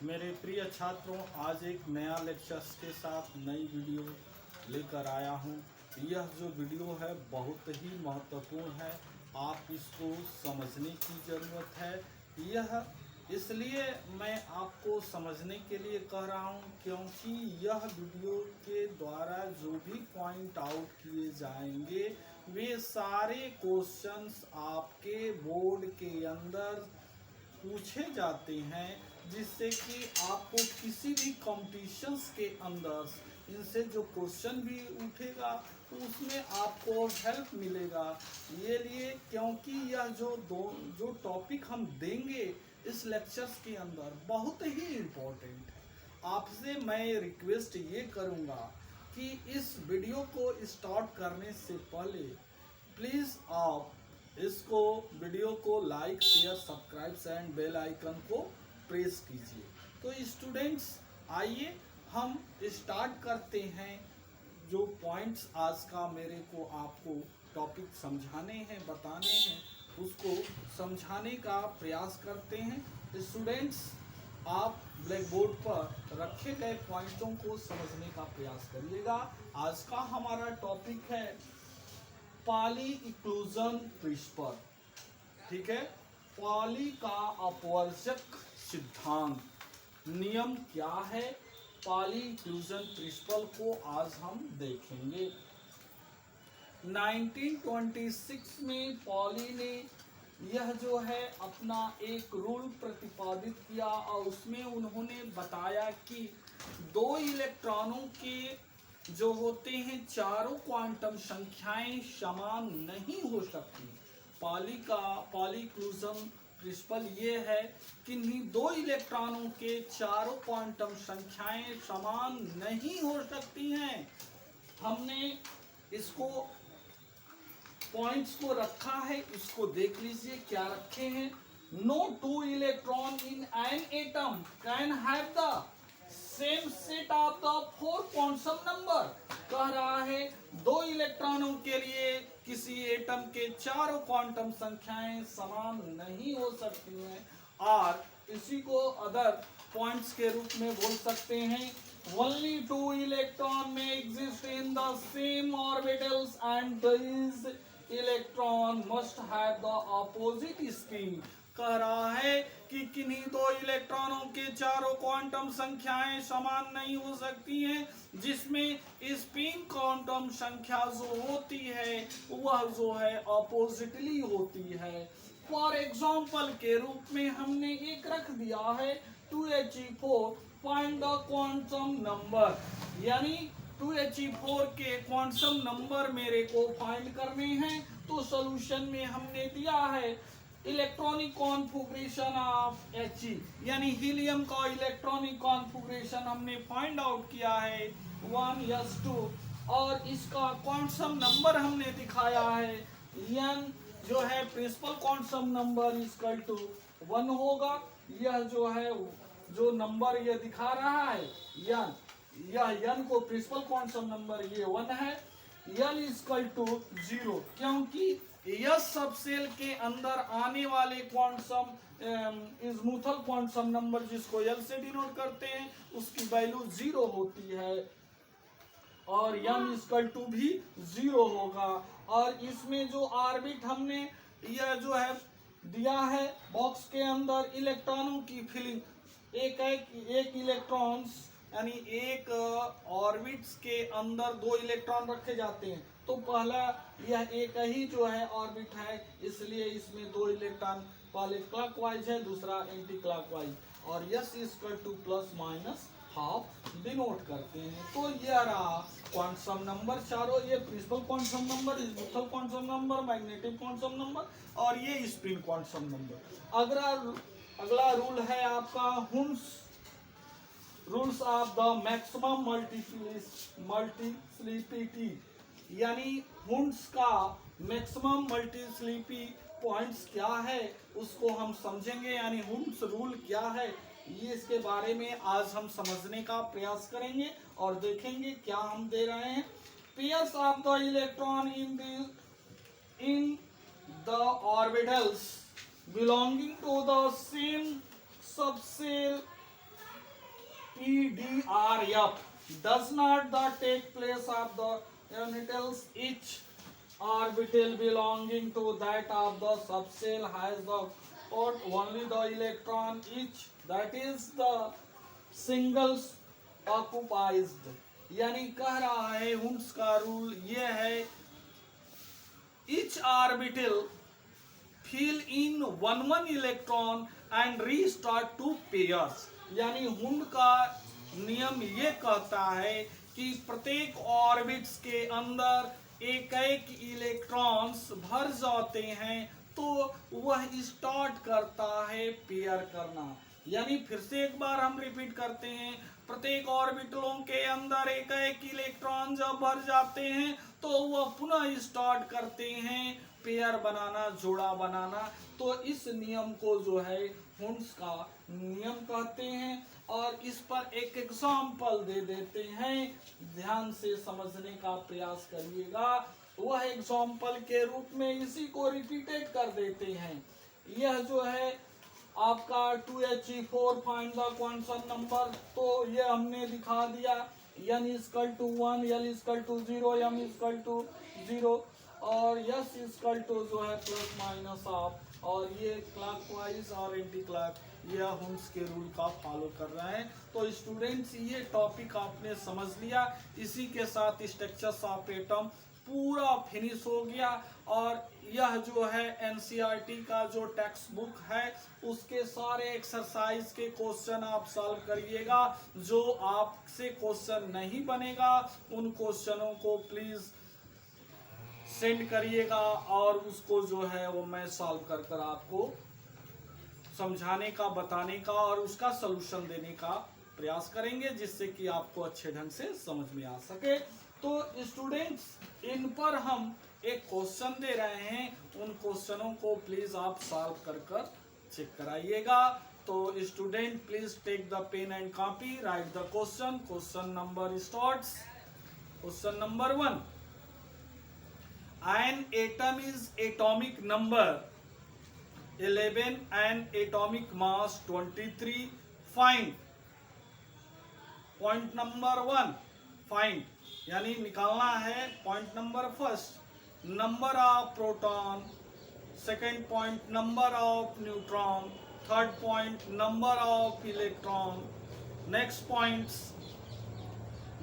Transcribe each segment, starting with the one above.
मेरे प्रिय छात्रों, आज एक नया लेक्चर्स के साथ नई वीडियो लेकर आया हूँ। यह जो वीडियो है बहुत ही महत्वपूर्ण है, आप इसको समझने की ज़रूरत है। यह इसलिए मैं आपको समझने के लिए कह रहा हूँ क्योंकि यह वीडियो के द्वारा जो भी पॉइंट आउट किए जाएंगे वे सारे क्वेश्चंस आपके बोर्ड के अंदर पूछे जाते हैं, जिससे कि आपको किसी भी कॉम्पिटिशन्स के अंदर इनसे जो क्वेश्चन भी उठेगा तो उसमें आपको हेल्प मिलेगा। ये लिए क्योंकि यह जो टॉपिक हम देंगे इस लेक्चर्स के अंदर बहुत ही इम्पोर्टेंट है। आपसे मैं रिक्वेस्ट ये करूँगा कि इस वीडियो को स्टार्ट करने से पहले प्लीज़ आप इसको वीडियो को like share subscribe and bell icon को प्रेस कीजिए। तो स्टूडेंट्स, आइए हम स्टार्ट करते हैं। जो पॉइंट्स आज का मेरे को आपको टॉपिक समझाने हैं, बताने हैं, उसको समझाने का प्रयास करते हैं। स्टूडेंट्स, आप ब्लैक बोर्ड पर रखे गए पॉइंटों को समझने का प्रयास करिएगा। आज का हमारा टॉपिक है पॉली इक्लूजन प्रिंसिपल। ठीक है, पॉली का अपवर्जक सिद्धांत नियम क्या है, पॉली इक्लूजन प्रिंसिपल को आज हम देखेंगे। 1926 में पॉली ने यह जो है अपना एक रूल प्रतिपादित किया और उसमें उन्होंने बताया कि दो इलेक्ट्रॉनों के जो होते हैं चारों क्वांटम संख्याएं समान नहीं हो सकती। पॉली इक्लूजन प्रिंसिपल ये है कि दो इलेक्ट्रॉनों के चारों क्वांटम संख्याएं समान नहीं हो सकती हैं। हमने इसको पॉइंट्स को रखा है, इसको देख लीजिए क्या रखे हैं। No two electron in an atom can have the same set of the four quantum number. कह रहा है दो इलेक्ट्रॉनों के लिए किसी एटम के चारों क्वांटम संख्याएं समान नहीं हो सकती हैं। और इसी को अदर पॉइंट्स के रूप में बोल सकते हैं। Only two electron may exist in the same orbitals and these electron must have the opposite spin। कह रहा है कि किन्हीं दो इलेक्ट्रॉनों के चारों क्वांटम संख्याएं समान नहीं हो सकती हैं, जिसमें स्पिन क्वांटम संख्या जो होती है वह जो है ऑपोजिटली होती है। फॉर एग्जाम्पल के रूप में हमने एक रख दिया है 2He4, find the quantum number, यानी 2He4 के क्वांटम नंबर मेरे को फाइंड करने हैं। तो सॉल्यूशन में हमने दिया है इलेक्ट्रॉनिक कॉन्फ़िगरेशन ऑफ He, यानी हीलियम का इलेक्ट्रॉनिक कॉन्फ़िगरेशन हमने फाइंड आउट किया है 1s2, और इसका क्वांटम नंबर हमने दिखाया है n जो है principal quantum number equal to 1 होगा। यह जो है जो नंबर ये दिखा रहा है n, यह n को प्रिंसिपल क्वांटम नंबर ये 1 है। n इक्वल टू 0 क्योंकि यस सबसेल के अंदर आने वाले क्वांटम इजमुथल क्वांटम नंबर जिसको l से डिनोट करते हैं उसकी वैल्यू 0 होती है और n इक्वल टू भी 0 होगा। और इसमें जो ऑर्बिट हमने यह जो है दिया है बॉक्स के अंदर इलेक्ट्रॉनों की फिलिंग, एक इलेक्ट्रॉन्स यानी एक ऑर्बिट्स के अंदर दो इलेक्ट्रॉन रखे जाते हैं। तो पहला यह एक ही जो है ऑर्बिट है, इसलिए इसमें दो इलेक्ट्रॉन पहले क्लॉकवाइज है, दूसरा एंटी क्लॉकवाइज, और s equal to plus minus half denote करते हैं। तो यह रहा क्वांटम नंबर चारों, ये principal quantum number, azimuthal quantum number, magnetic quantum number और ये स्पिन क्वांटम नंबर। अगला रूल है आपका Hund's rules of the maximum multiplicity, यानी हुन्स का मैक्सिमम मल्टीप्लिसिटी पॉइंट्स क्या है उसको हम समझेंगे, यानी हुन्स रूल क्या है ये इसके बारे में आज हम समझने का प्रयास करेंगे और देखेंगे क्या हम दे रहे हैं। Pairs of the electron in the orbitals belonging to the same subshell D, R, F does not the take place of the orbitals. Each orbital belonging to that of the subshell has the port only the electron each, that is the singles occupied. यानी कह रहा है हुंस का rule ये है, each orbital fill in one electron and restart to pairs. यानी हुंड का नियम ये कहता है कि प्रत्येक ऑर्बिट्स के अंदर एक एक इलेक्ट्रॉन्स भर जाते हैं तो वह स्टार्ट करता है पेयर करना। यानी फिर से एक बार हम रिपीट करते हैं, प्रत्येक ऑर्बिटलों के अंदर एक एक इलेक्ट्रॉन जब भर जाते हैं तो वह पुनः स्टार्ट करते हैं पेयर बनाना, जोड़ा बनाना। तो इस नियम को जो है हुंस का नियम कहते हैं। और इस पर एक एग्जाम्पल दे देते हैं, ध्यान से समझने का प्रयास करिएगा। वह एग्जाम्पल के रूप में इसी को रिपीटेड कर देते हैं। यह जो है आपका 2He4 find the quantum number, तो ये हमने दिखा दिया। n equal to 1, l equal to 0, m equal to 0 और s इक्वल टू जो है प्लस माइनस ऑफ, और ये क्लॉकवाइज और एंटी क्लॉक यह हुंस के रूल का फॉलो कर रहे हैं। तो स्टूडेंट्स ये टॉपिक आपने समझ लिया। इसी के साथ स्ट्रक्चर्स ऑफ एटम पूरा फिनिश हो गया। और यह जो है एनसीईआरटी का जो टेक्स्ट बुक है उसके सारे एक्सरसाइज के क्वेश्चन आप सॉल्व करिएगा। जो आपसे क्वेश्चन नहीं बनेगा उन क्वेश्चनों को प्लीज सेंड करिएगा और उसको जो है वो मैं सॉल्व कर कर आपको समझाने का, बताने का और उसका सलूशन देने का प्रयास करेंगे, जिससे कि आपको अच्छे ढंग से समझ में आ सके। तो स्टूडेंट्स इन पर हम एक क्वेश्चन दे रहे हैं, उन क्वेश्चनों को प्लीज आप सॉल्व कर कर चेक कराइएगा। तो student please take the pen and copy, write the question. Question number starts. Question number 1, an atom is atomic number 11 and atomic mass 23. Find. Point number 1, find यानी निकालना है। Point number first, number of proton. Second point, number of neutron. Third point, number of electron. Next points,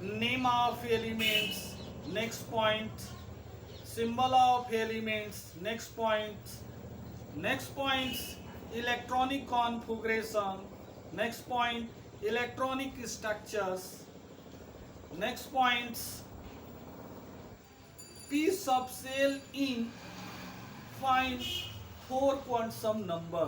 name of elements. Next point, symbol of elements. Next points electronic configuration. Next point, electronic structures. Next points, p subshell in find 4 quantum number.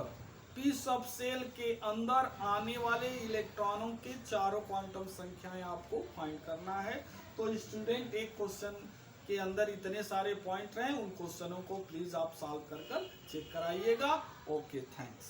p subshell के अंदर आने वाले इलेक्ट्रॉनों के चारों quantum संख्याएं आपको find करना है। तो स्टूडेंट एक क्वेश्चन के अंदर इतने सारे पॉइंट रहे, उन क्वेश्चनों को प्लीज आप सॉल्व कर चेक कराइएगा। Okay, thanks.